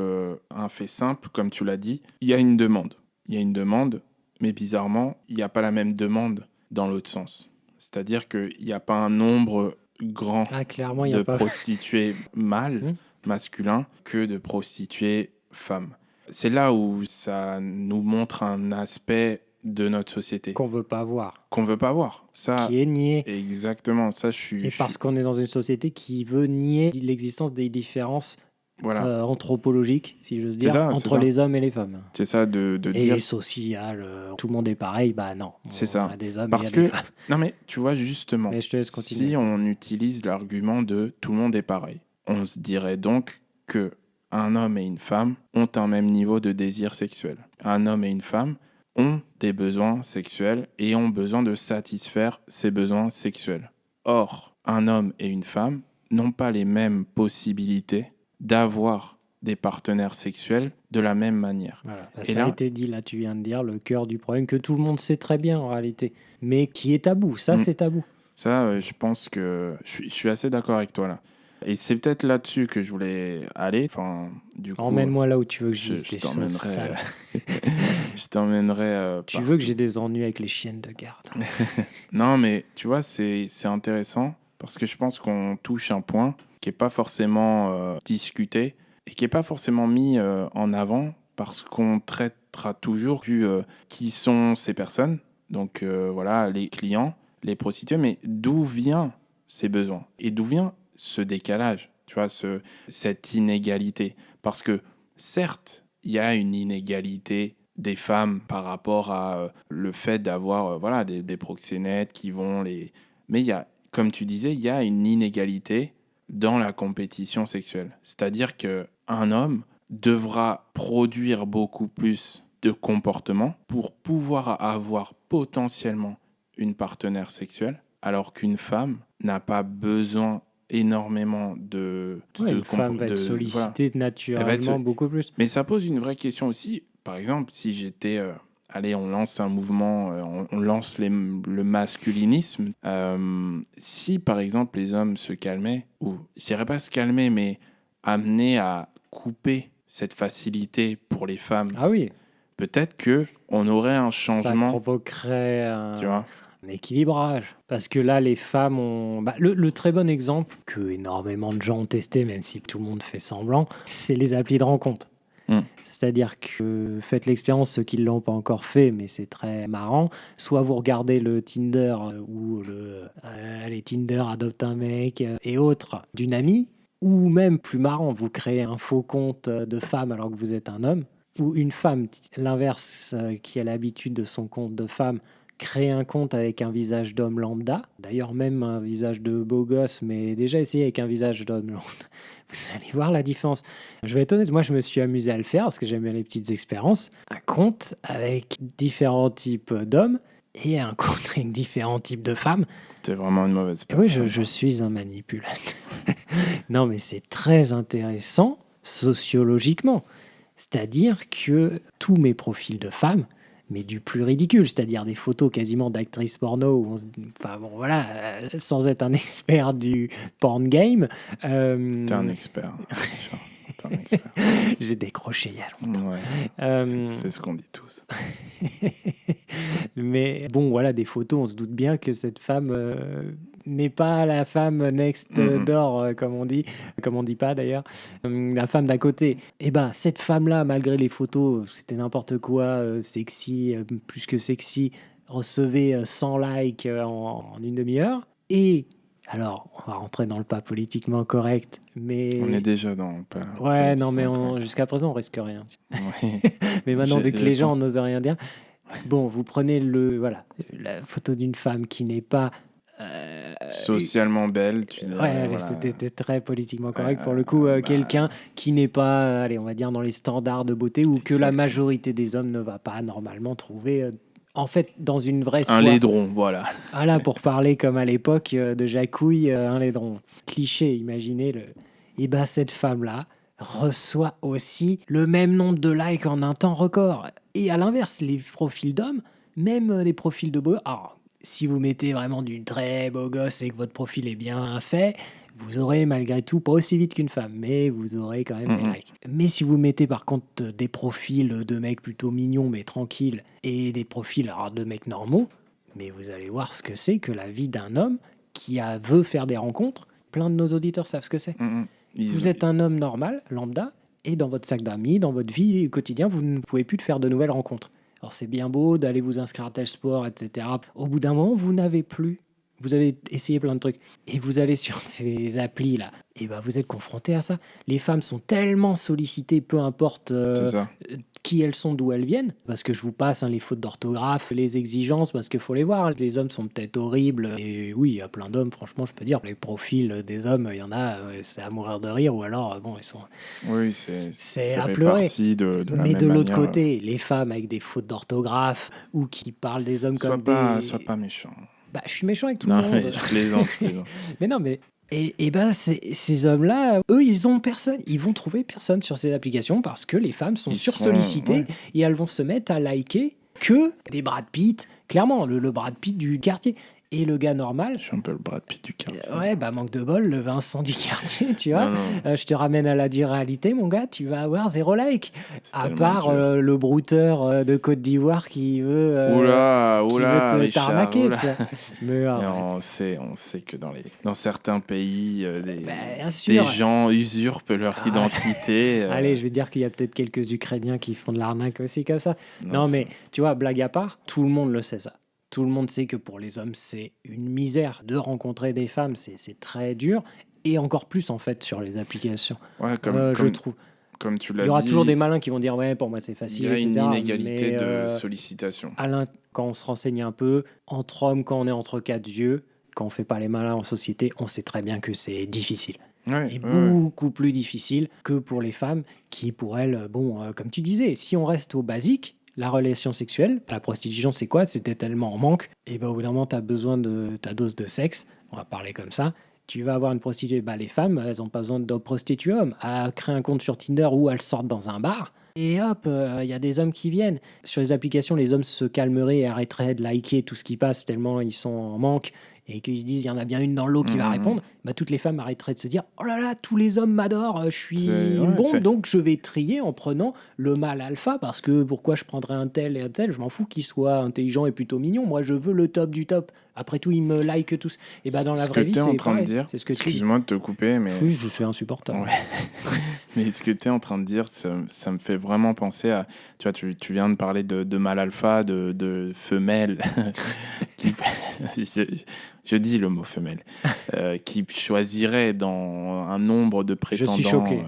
un fait simple, comme tu l'as dit, il y a une demande. Il y a une demande, mais bizarrement, il n'y a pas la même demande dans l'autre sens. C'est-à-dire qu'il n'y a pas un nombre grand Ah, clairement, il n'y a de pas. prostituées mâles, Hmm. masculins, que de prostituées femmes. C'est là où ça nous montre un aspect de notre société Qu'on veut pas voir, qu'on veut pas voir. Ça, qui est nié. exactement, ça, Et parce qu'on est dans une société qui veut nier l'existence des différences Voilà. Anthropologique, si j'ose C'est dire, ça, c'est entre ça. les hommes et les femmes. C'est ça de Et dire. social, tout le monde est pareil, bah non, C'est on ça. a des hommes et il y Parce a des que, femmes. non mais tu vois, justement, Mais je te laisse continuer. si on utilise l'argument de tout le monde est pareil, on se dirait donc que un homme et une femme ont un même niveau de désir sexuel. Un homme et une femme ont des besoins sexuels et ont besoin de satisfaire ces besoins sexuels. Or, un homme et une femme n'ont pas les mêmes possibilités d'avoir des partenaires sexuels de la même manière. Voilà. Bah, Et ça a là, été dit, là, tu viens de dire le cœur du problème que tout le monde sait très bien en réalité, mais qui est tabou. Ça, Mm. c'est tabou. ça, je pense que je suis assez d'accord avec toi là. Et c'est peut-être là-dessus que je voulais aller. Enfin, du coup, Emmène-moi là où tu veux que je, j'y je des choses sales. je t'emmènerai Tu veux que j'ai des ennuis avec les chiennes de garde. Non, mais tu vois, c'est intéressant parce que je pense qu'on touche un point qui n'est pas forcément discuté et qui n'est pas forcément mis en avant parce qu'on traitera toujours qui sont ces personnes. Donc voilà, les clients, les prostituées, mais d'où viennent ces besoins et d'où vient ce décalage, tu vois, cette inégalité. Parce que certes, il y a une inégalité des femmes par rapport à le fait d'avoir voilà, des proxénètes qui vont les... Mais il y a, comme tu disais, il y a une inégalité dans la compétition sexuelle. C'est-à-dire qu'un homme devra produire beaucoup plus de comportements pour pouvoir avoir potentiellement une partenaire sexuelle, alors qu'une femme n'a pas besoin énormément Ouais, de une femme va être voilà. sollicitée Elle va être naturellement beaucoup plus. Mais ça pose une vraie question aussi. Par exemple, si j'étais... allez, on lance un mouvement, on lance le masculinisme. Si, par exemple, les hommes se calmaient, ou je dirais pas se calmer, mais amener à couper cette facilité pour les femmes, Ah oui, peut-être que on aurait un ça changement, provoquerait tu vois. un équilibrage. Parce que là, les femmes ont... Bah, le très bon exemple que énormément de gens ont testé, même si tout le monde fait semblant, c'est les applis de rencontre. Mm. C'est-à-dire que faites l'expérience, ceux qui ne l'ont pas encore fait, mais c'est très marrant. Soit vous regardez le Tinder ou les Tinder adopte un mec et autres d'une amie, ou même plus marrant, vous créez un faux compte de femme alors que vous êtes un homme, ou une femme, l'inverse, qui a l'habitude de son compte de femme, crée un compte avec un visage d'homme lambda, d'ailleurs même un visage de beau gosse, mais déjà essayez avec un visage d'homme lambda. Vous allez voir la différence. Je vais être honnête, moi je me suis amusé à le faire parce que j'aime bien les petites expériences. Un compte avec différents types d'hommes et un compte avec différents types de femmes. T'es vraiment une mauvaise Et oui, personne. je suis un manipulateur. Non, mais c'est très intéressant sociologiquement. C'est-à-dire que tous mes profils de femmes, mais du plus ridicule, c'est-à-dire des photos quasiment d'actrices porno, où enfin bon voilà, sans être un expert du porn game. T'es un expert. Richard. T'es un expert. J'ai décroché il y a longtemps. Ouais. C'est ce qu'on dit tous. Mais bon, voilà, des photos, on se doute bien que cette femme n'est pas la femme next door, comme on dit pas d'ailleurs, la femme d'à côté. Et ben, cette femme-là, malgré les photos, c'était n'importe quoi, sexy, plus que sexy, recevait 100 likes en une demi-heure. Et alors, on va rentrer dans le pas politiquement correct, mais... On est déjà dans... Ouais, non, mais jusqu'à présent, on risque rien. Ouais. Mais maintenant, vu que les gens n'osent rien dire, bon, vous prenez la photo d'une femme qui n'est pas... socialement belle, tu dirais. Ouais, voilà. c'était très politiquement correct pour le coup. Quelqu'un qui n'est pas, allez, on va dire, dans les standards de beauté ou que la majorité des hommes ne va pas normalement trouver... en fait, dans une vraie soie. Un laidron, voilà. Voilà, pour parler comme à l'époque de Jacouille, un laidron. Cliché, imaginez-le. Et ben, cette femme-là reçoit aussi le même nombre de likes en un temps record. Et à l'inverse, les profils d'hommes, même les profils de beau... Alors, si vous mettez vraiment du très beau gosse et que votre profil est bien fait, vous aurez malgré tout pas aussi vite qu'une femme, mais vous aurez quand même des likes. Mais si vous mettez par contre des profils de mecs plutôt mignons mais tranquilles et des profils alors, de mecs normaux, mais vous allez voir ce que c'est que la vie d'un homme qui veut faire des rencontres. Plein de nos auditeurs savent ce que c'est. Vous êtes un homme normal, lambda, et dans votre sac d'amis, dans votre vie quotidienne, vous ne pouvez plus faire de nouvelles rencontres. Alors c'est bien beau d'aller vous inscrire à tel sport, etc. Au bout d'un moment, vous vous avez essayé plein de trucs et vous allez sur ces applis là et ben vous êtes confrontés à ça. Les femmes sont tellement sollicitées, peu importe, C'est ça. qui elles sont, d'où elles viennent. Parce que je vous passe, hein, les fautes d'orthographe, les exigences, parce qu'il faut les voir, hein. Les hommes sont peut-être horribles et oui, il y a plein d'hommes, franchement, je peux dire, les profils des hommes, il y en a, c'est à mourir de rire ou alors, bon, ils sont Oui, c'est c'est à pleurer. réparti de la Mais même de l'autre manière. côté, les femmes avec des fautes d'orthographe ou qui parlent des hommes Sois comme pas, des... sois pas méchant. Bah, je suis méchant avec tout le Non, monde. mais je plaisante, je plaisante. Mais non, mais. Et ben, ces hommes-là, eux, ils ont personne. Ils vont trouver personne sur ces applications parce que les femmes sont Ils sursollicitées ouais. et elles vont se mettre à liker que des Brad Pitt, clairement, le Brad Pitt du quartier. Et le gars normal, Je suis un peu le Brad Pitt du quartier. ouais, bah manque de bol, le Vincent du quartier, tu vois. Non, non, Je te ramène à la dure réalité, mon gars, tu vas avoir 0 like. c'est À tellement part dur. le brouteur de Côte d'Ivoire qui veut, Oula, qui oula, veut Richard, t'arnaquer, oula. tu vois. Mais Et arrête. on sait que dans certains pays, Bah, bien des sûr. gens usurpent leur Ah. identité. Allez, je vais dire qu'il y a peut-être quelques Ukrainiens qui font de l'arnaque aussi comme ça. Non, c'est- mais tu vois, blague à part, tout le monde le sait ça. Tout le monde sait que pour les hommes, c'est une misère de rencontrer des femmes, c'est très dur. Et encore plus, en fait, sur les applications, Ouais, je trouve. comme tu Il l'as y aura toujours des dit, malins qui vont dire, ouais, pour moi, c'est il facile, y a une etc. inégalité Mais de sollicitation. quand on se renseigne un peu, entre hommes, quand on est entre quatre yeux, quand on fait pas les malins en société, on sait très bien que c'est difficile. Ouais, Et ouais, ouais. beaucoup plus difficile que pour les femmes qui, pour elles, bon, comme tu disais, si on reste au basique, la relation sexuelle, la prostitution, c'est quoi? C'était tellement en manque. Et ben au bout d'un moment, tu as besoin de ta dose de sexe. On va parler comme ça. Tu vas avoir une prostituée. Bah, les femmes, elles n'ont pas besoin de prostituer hommes. À créer un compte sur Tinder où elles sortent dans un bar. Et hop, il y a des hommes qui viennent. Sur les applications, les hommes se calmeraient et arrêteraient de liker tout ce qui passe tellement ils sont en manque et qu'ils se disent il y en a bien une dans l'eau qui va Mhm. répondre. Bah, toutes les femmes arrêteraient de se dire oh là là, tous les hommes m'adorent, je suis C'est- une ouais, bombe, c'est- donc je vais trier en prenant le mâle alpha parce que pourquoi je prendrais un tel et un tel, je m'en fous qu'il soit intelligent et plutôt mignon. Moi, je veux le top du top. Après tout, ils me like tous. Et bah, dans la Ce que vraie vie, tu es en c'est train de pareil. dire, C'est ce que tu dis. excuse-moi de te couper, mais, Oui, je suis insupportable. Ouais. mais ce que tu es en train de dire, ça me fait vraiment penser à. Tu vois, tu viens de parler de mâle alpha, de femelle. qui- je dis le mot femelle. Qui choisirait dans un nombre de Je prétendants. suis choqué.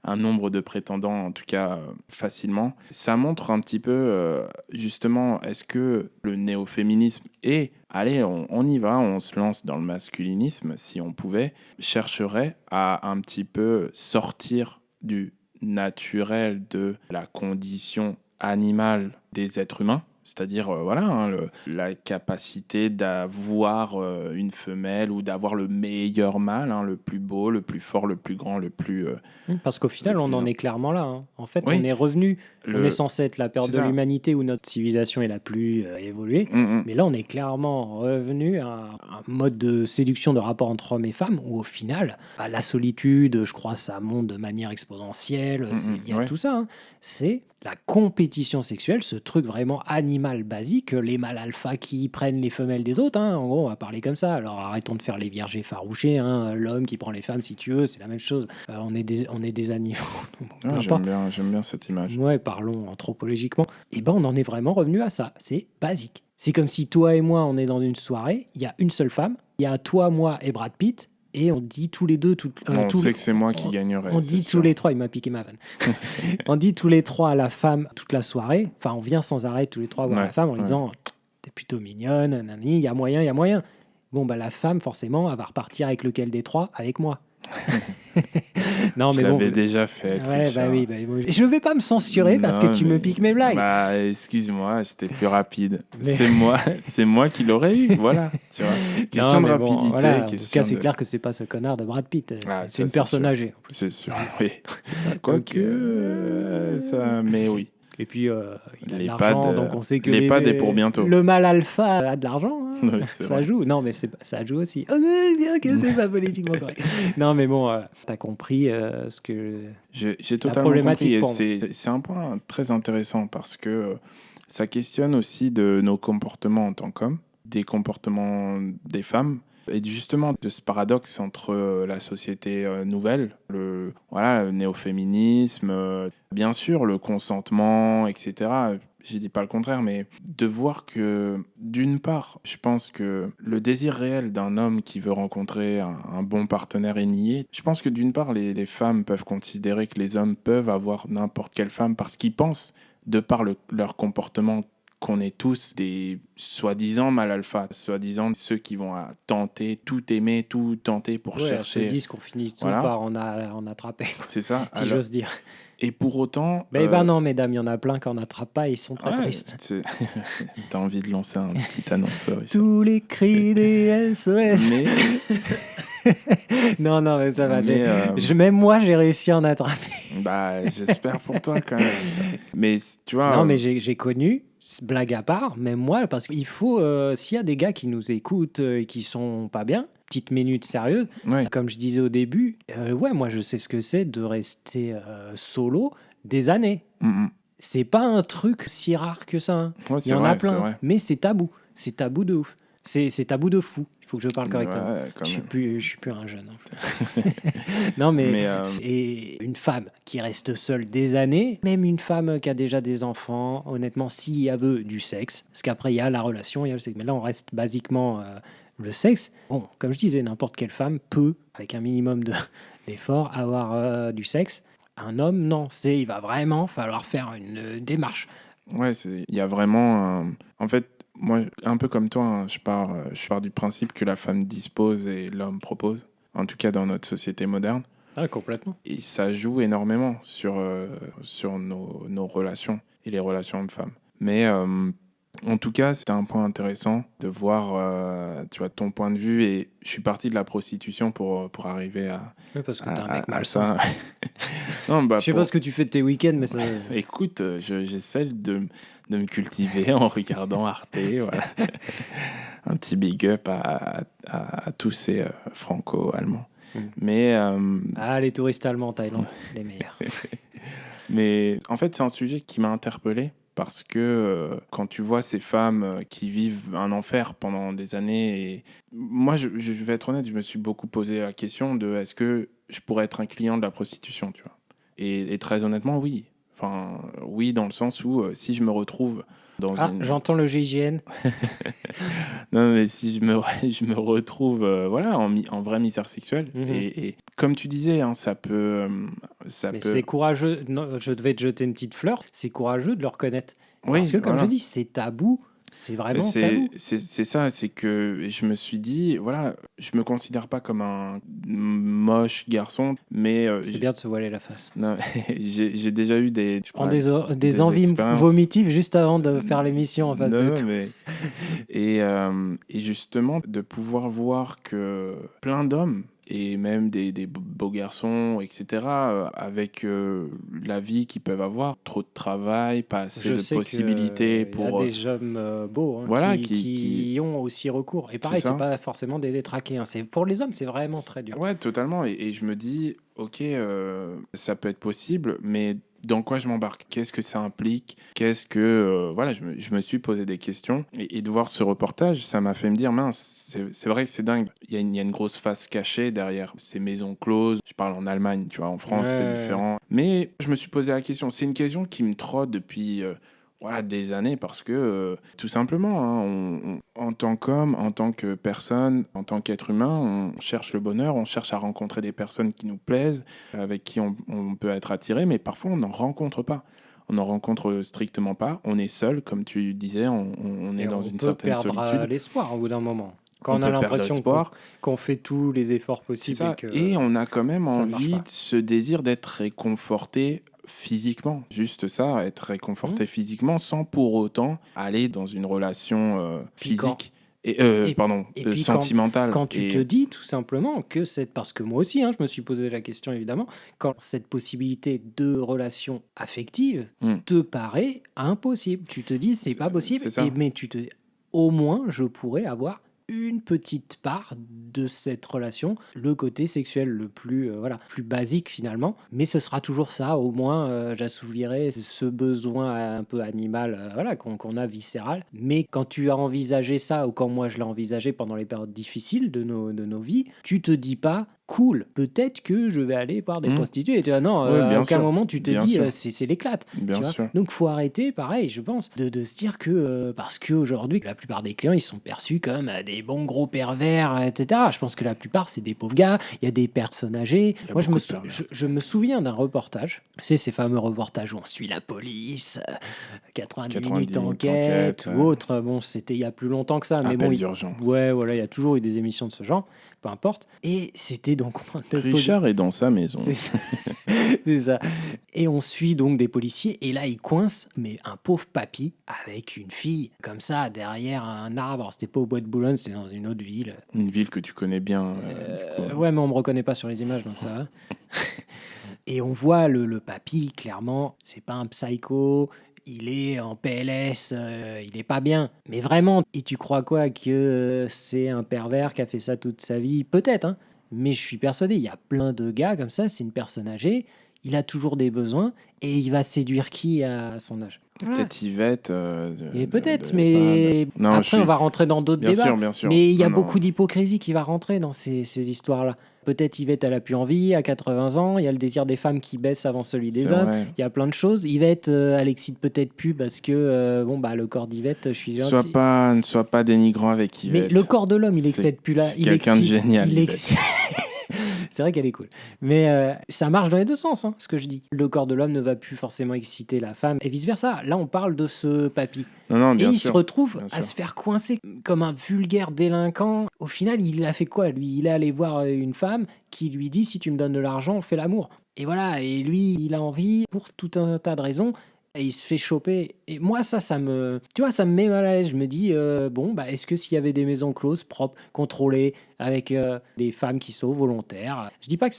Un nombre de prétendants, en tout cas facilement. Ça montre un petit peu, justement, est-ce que le néo-féminisme et, allez, on y va, on se lance dans le masculinisme, si on pouvait, chercherait à un petit peu sortir du naturel de la condition animale des êtres humains. C'est-à-dire, voilà, hein, la capacité d'avoir une femelle ou d'avoir le meilleur mâle, hein, le plus beau, le plus fort, le plus grand, le plus... Parce qu'au final, le on plus en im- est clairement là, hein. En fait, Oui. on est revenu. On le- est censé être la période c'est de ça. l'humanité où notre civilisation est la plus évoluée. Mais là, on est clairement revenu à un mode de séduction de rapport entre hommes et femmes où, au final, bah, la solitude, je crois, ça monte de manière exponentielle. C'est lié à ouais. tout ça, hein. C'est la compétition sexuelle, ce truc vraiment animal basique, les mâles alpha qui prennent les femelles des autres, hein. En gros, on va parler comme ça. Alors arrêtons de faire les vierges effarouchés, hein. L'homme qui prend les femmes, si tu veux, c'est la même chose. On est des animaux. Peu Ah, importe. j'aime bien cette image. Ouais, parlons anthropologiquement. Et ben, on en est vraiment revenu à ça. C'est basique. C'est comme si toi et moi, on est dans une soirée, il y a une seule femme, il y a toi, moi et Brad Pitt, et on dit tous les deux, On tous sait les- que c'est moi qui gagnerais. on c'est dit sûr. tous les trois, il m'a piqué ma vanne. On dit tous les trois à la femme toute la soirée. Enfin, on vient sans arrêt tous les trois voir Ouais, la femme en lui ouais. disant t'es plutôt mignonne, nanani, il y a moyen, il y a moyen. Bon, bah la femme, forcément, elle va repartir avec lequel des trois? Avec moi. Non, Je mais bon. l'avais déjà fait. Ouais, Richard. bah oui, moi, je vais pas me censurer parce que Non, tu me mais- piques mes blagues. Bah, excuse-moi, j'étais plus rapide. Mais- C'est moi qui l'aurais eu, voilà. Tu vois. Question Non, de mais bon, rapidité, voilà, en tout question cas, c'est de... clair que c'est pas ce connard de Brad Pitt. Ah, C'est ça, une c'est personne sûr. âgée. C'est sûr, oui. C'est ça. Quoique, Donc, ça... Mais oui. Et puis, il a de Les l'argent, pads, donc on sait que l'EHPAD est pour bientôt. le mâle alpha a de l'argent. Hein. Oui, c'est Ça vrai. joue. Non, mais ça joue aussi. Oh, mais bien que c'est pas politiquement correct. Non, mais bon, t'as compris ce que... J'ai totalement problématique compris. Et pour c'est un point très intéressant parce que ça questionne aussi de nos comportements en tant qu'hommes, des comportements des femmes Et justement, de ce paradoxe entre la société nouvelle, le néo-féminisme, bien sûr, le consentement, etc. Je dis pas le contraire, mais de voir que, d'une part, je pense que le désir réel d'un homme qui veut rencontrer un bon partenaire est nié. Je pense que, d'une part, les femmes peuvent considérer que les hommes peuvent avoir n'importe quelle femme parce qu'ils pensent, de par leur comportement, qu'on est tous des soi-disant mal alpha, soi-disant ceux qui vont tenter, tout aimer, tout tenter pour Ouais, elles se chercher. disent qu'on finit tout Voilà, par en attraper, c'est ça. si Alors, j'ose dire. et pour autant, Ben bah non, mesdames, il y en a plein qui en attrapent pas et ils sont très ouais, tristes. t'as envie de lancer un petit annonceur, Richard. Tous les cris des SOS. Mais, Non, non, mais ça va. mais Même moi, j'ai réussi à en attraper. bah, j'espère pour toi quand même, Richard. Mais tu vois, Non, mais j'ai connu, blague à part, même moi, parce qu'il faut, s'il y a des gars qui nous écoutent et qui sont pas bien, petite minute sérieuse, ouais, comme je disais au début, ouais, moi je sais ce que c'est de rester solo des années. mm. C'est pas un truc si rare que ça, hein. Ouais, Il y c'est en a vrai, c'est plein, vrai. mais c'est tabou. C'est tabou de ouf. C'est tabou de fou. Il faut que je parle correctement. Ouais, quand même. Je suis plus un jeune, hein. Non, mais Mais et une femme qui reste seule des années, même une femme qui a déjà des enfants, honnêtement, s'il y a du sexe, parce qu'après il y a la relation, il y a le sexe, mais là on reste basiquement le sexe. Bon, comme je disais, n'importe quelle femme peut, avec un minimum d'effort, avoir du sexe. Un homme, non, il va vraiment falloir faire une démarche. ouais, il y a vraiment en fait, moi, un peu comme toi, hein, je pars du principe que la femme dispose et l'homme propose, en tout cas dans notre société moderne. Ah, complètement. Et ça joue énormément sur nos relations et les relations hommes-femmes. Mais en tout cas, c'était un point intéressant de voir tu vois, ton point de vue. Et je suis parti de la prostitution pour arriver Oui, parce que t'es un mec à malsain. ça. Non, bah, Je sais pas ce que tu fais de tes week-ends, mais ça. Écoute, j'essaie de me cultiver en regardant Arte. Voilà. Un petit big up à tous ces franco-allemands. Mais, Ah, les touristes allemands en Thaïlande, les meilleurs. mais en fait, c'est un sujet qui m'a interpellé parce que quand tu vois ces femmes qui vivent un enfer pendant des années, et moi, je vais être honnête, je me suis beaucoup posé la question de est-ce que je pourrais être un client de la prostitution, tu vois. Et très honnêtement, oui. Enfin, oui, dans le sens où si je me retrouve dans Ah, une... j'entends le GIGN. Non, mais si je me retrouve voilà, en vraie misère sexuelle, Mhm. et comme tu disais, hein, ça peut... Mais c'est courageux. Non, je devais te jeter une petite fleur. C'est courageux de le reconnaître. Oui, Parce que, comme voilà. je dis, c'est tabou. C'est vraiment tabou. C'est ça, c'est que je me suis dit, voilà, je me considère pas comme un moche garçon, mais C'est bien de se voiler la face. non, j'ai déjà eu des... Je prends ouais, des envies expériences. vomitives juste avant de faire l'émission en face Non, de non, tout. mais... et justement, de pouvoir voir que plein d'hommes, et même des beaux garçons, etc., avec la vie qu'ils peuvent avoir, trop de travail, pas assez Je de sais possibilités qu'il y a pour... des hommes beaux hein, voilà, qui y ont aussi recours. Et pareil, c'est c'est ça. pas forcément des détraqués. Hein. Pour les hommes, c'est vraiment très dur. Ouais, totalement. Et je me dis, ok, ça peut être possible, mais dans quoi je m'embarque? Qu'est-ce que ça implique? Qu'est-ce que... voilà, je me suis posé des questions. Et de voir ce reportage, ça m'a fait me dire, mince, c'est vrai que c'est dingue. Il y a une grosse face cachée derrière ces maisons closes. Je parle en Allemagne, tu vois, en France, c'est Ouais. différent. Mais je me suis posé la question. C'est une question qui me trotte depuis... voilà, des années parce que tout simplement, hein, en tant qu'homme, en tant que personne, en tant qu'être humain, on cherche le bonheur, on cherche à rencontrer des personnes qui nous plaisent, avec qui on peut être attiré, mais parfois on n'en rencontre pas. On n'en rencontre strictement pas. On est seul, comme tu disais, on est Et dans on une peut certaine perdre solitude. l'espoir au bout d'un moment. Quand On on a peut perdre l'impression espoir. qu'on fait tous les efforts C'est possibles ça. et que Et on a quand même ça ne marche envie pas. de ce désir d'être réconforté physiquement. Juste ça, être réconforté physiquement sans pour autant aller dans une relation Puis quand- physique et, Et, pardon, et puis sentimentale. quand tu Et te dis tout simplement que c'est parce que moi aussi, hein, je me suis posé la question évidemment, quand cette possibilité de relation affective Hmm. te paraît impossible, tu te dis c'est pas possible, c'est ça. mais tu te au moins je pourrais avoir une petite part de cette relation, le côté sexuel le plus, plus basique finalement. Mais ce sera toujours ça, au moins j'assouvirai ce besoin un peu animal qu'on a viscéral. Mais quand tu as envisagé ça, ou quand moi je l'ai envisagé pendant les périodes difficiles de nos vies, tu te dis pas, cool, peut-être que je vais aller voir des Hmm. prostituées. Et tu vois, non, Oui, à bien aucun sûr. moment tu te Bien dis, sûr. c'est l'éclate. Bien Tu vois. sûr. Donc faut arrêter, pareil, je pense, de se dire que parce qu'aujourd'hui, la plupart des clients, ils sont perçus comme des bons gros pervers, etc. Je pense que la plupart, c'est des pauvres gars, il y a des personnes âgées. Il y a Moi, beaucoup de pervers. je me souviens d'un reportage, c'est ces fameux reportages où on suit la police, 90 minutes 90 minutes enquête d'enquête, ou autre. Bon, c'était il y a plus longtemps que ça, mais bon, appel d'urgence. ouais, voilà, il y a toujours eu des émissions de ce genre, peu importe. Et c'était donc en train de poser- Richard est dans sa maison. c'est ça. C'est ça. Et on suit donc des policiers, et là, ils coincent, mais un pauvre papy avec une fille, comme ça, derrière un arbre. Alors, c'était pas au bois de Boulogne, c'était dans une autre ville. Une ville que tu connais bien, du coup. Ouais, mais on me reconnaît pas sur les images, donc ça va. Et on voit le papy, clairement, c'est pas un psycho, il est en PLS, il est pas bien. Mais vraiment, et tu crois quoi, que c'est un pervers qui a fait ça toute sa vie? Peut-être, hein. Mais je suis persuadé, il y a plein de gars comme ça, c'est une personne âgée, il a toujours des besoins, et il va séduire qui à son âge? Voilà. Peut-être Yvette Et peut-être, de mais l'EHPAD. Non, après, on va rentrer dans d'autres Bien débats. sûr, bien sûr. Mais il y a Non, beaucoup non. d'hypocrisie qui va rentrer dans ces histoires-là. Peut-être Yvette, elle a plus envie, à 80 ans, il y a le désir des femmes qui baisse avant celui des C'est hommes. vrai. Il y a plein de choses. Yvette, elle excite peut-être plus parce que, le corps d'Yvette, je suis Ne gentil. sois pas dénigrant avec Mais Yvette. le corps de l'homme, il C'est- excite plus là. c'est quelqu'un de génial, Il Yvette. excite. C'est vrai qu'elle est cool. Mais ça marche dans les deux sens, hein, ce que je dis. Le corps de l'homme ne va plus forcément exciter la femme et vice-versa. Là, on parle de ce papy. Non, Et bien il sûr. se retrouve bien à sûr. se faire coincer comme un vulgaire délinquant. Au final, il a fait quoi, lui? Il est allé voir une femme qui lui dit, si tu me donnes de l'argent, on fait l'amour. Et voilà, et lui, il a envie pour tout un tas de raisons. Et il se fait choper. Et moi, ça me, tu vois, ça me met mal à l'aise. Je me dis, est-ce que s'il y avait des maisons closes, propres, contrôlées, avec des femmes qui sont volontaires, je dis pas que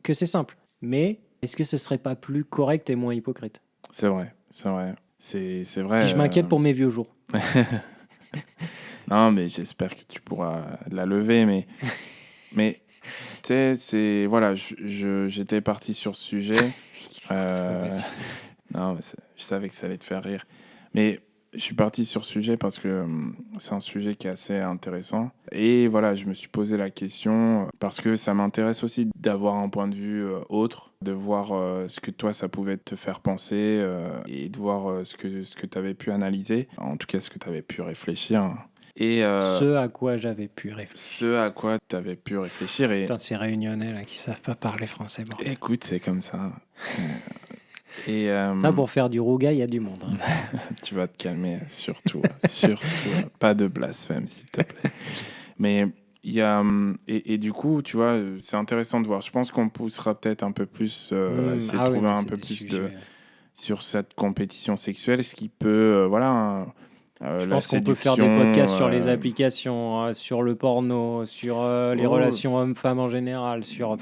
que c'est simple, mais est-ce que ce serait pas plus correct et moins hypocrite? C'est vrai, c'est vrai. C'est vrai. Puis je m'inquiète pour mes vieux jours. Non, mais j'espère que tu pourras la lever. Mais tu sais, voilà, j'étais parti sur ce sujet. Non, mais je savais que ça allait te faire rire. Mais je suis parti sur ce sujet parce que c'est un sujet qui est assez intéressant. Et voilà, je me suis posé la question parce que ça m'intéresse aussi d'avoir un point de vue autre, de voir ce que toi, ça pouvait te faire penser et de voir ce que tu avais pu analyser, en tout cas ce que tu avais pu réfléchir. Et Ce à quoi j'avais pu réfléchir. ce à quoi tu avais pu réfléchir. Et Putain, ces réunionnais là qui savent pas parler français, bon. écoute, c'est comme ça. Et Ça, pour faire du rouga, il y a du monde, hein. tu vas te calmer, surtout. Surtout. Pas de blasphème, s'il te plaît. Mais il y a. Et du coup, tu vois, c'est intéressant de voir. Je pense qu'on poussera peut-être un peu plus à essayer de trouver mais un c'est peu des plus sujets. sur cette compétition sexuelle, ce qui peut. Je la pense qu'on peut faire des séduction, podcasts sur les applications, sur le porno, sur les Oh. relations hommes-femmes en général, sur.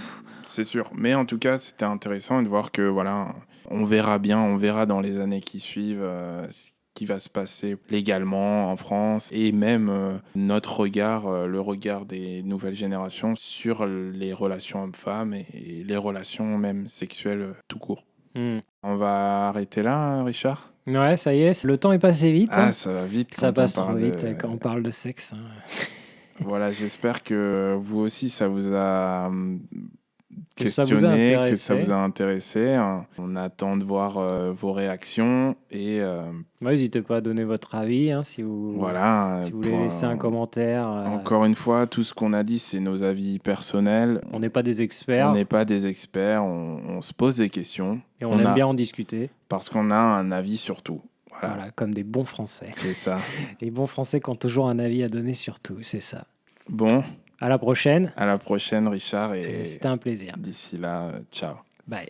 C'est sûr. Mais en tout cas, c'était intéressant de voir que, voilà, on verra bien, on verra dans les années qui suivent ce qui va se passer légalement en France et même notre regard, le regard des nouvelles générations sur les relations hommes-femmes et les relations même sexuelles tout court. Hmm. On va arrêter là, hein, Richard? Ouais, ça y est, le temps est passé vite, hein. Ah, ça va vite Ça quand on passe trop parle vite de... quand on parle de sexe, hein. Voilà, j'espère que vous aussi, ça vous a Que ça vous a questionné, que intéressé. ça vous a intéressé. On attend de voir vos réactions et Ouais, n'hésitez pas à donner votre avis, hein, si vous voilà. si vous voulez laisser un commentaire. Encore une fois, tout ce qu'on a dit, c'est nos avis personnels. On n'est pas des experts On n'est pas des experts, on se pose des questions et on aime bien en discuter. parce qu'on a un avis sur tout. Voilà, Voilà, comme des bons Français. c'est ça. Les bons Français qui ont toujours un avis à donner sur tout, c'est ça. Bon, À la prochaine. à la prochaine, Richard, Et et c'était un plaisir. d'ici là, ciao. Bye.